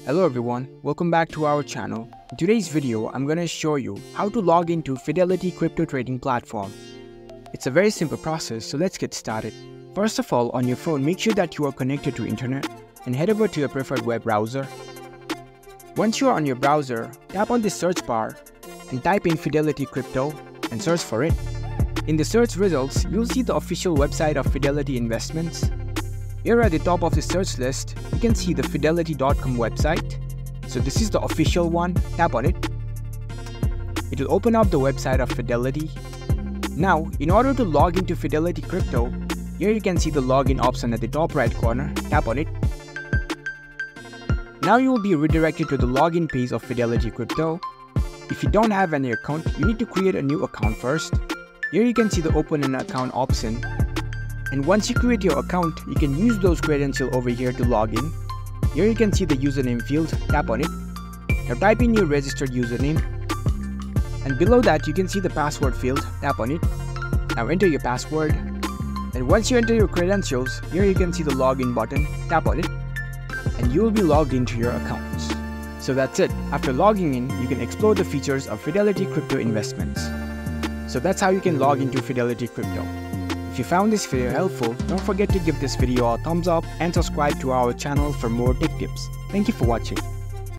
Hello everyone, welcome back to our channel. In today's video, I'm going to show you how to log into Fidelity crypto trading platform. It's a very simple process, so let's get started. First of all, on your phone, make sure that you are connected to internet and head over to your preferred web browser. Once you are on your browser, tap on the search bar and type in Fidelity Crypto and search for it. In the search results, you'll see the official website of Fidelity Investments. Here at the top of the search list, you can see the fidelity.com website. So this is the official one, tap on it. It will open up the website of Fidelity. Now, in order to log into Fidelity Crypto, here you can see the login option at the top right corner, tap on it. Now you will be redirected to the login page of Fidelity Crypto. If you don't have any account, you need to create a new account first. Here you can see the open an account option. And once you create your account, you can use those credentials over here to log in. Here you can see the username field, tap on it. Now type in your registered username. And below that, you can see the password field, tap on it. Now enter your password. And once you enter your credentials, here you can see the login button, tap on it. And you will be logged into your accounts. So that's it. After logging in, you can explore the features of Fidelity Crypto Investments. So that's how you can log into Fidelity Crypto. If you found this video helpful, don't forget to give this video a thumbs up and subscribe to our channel for more tech tips. Thank you for watching.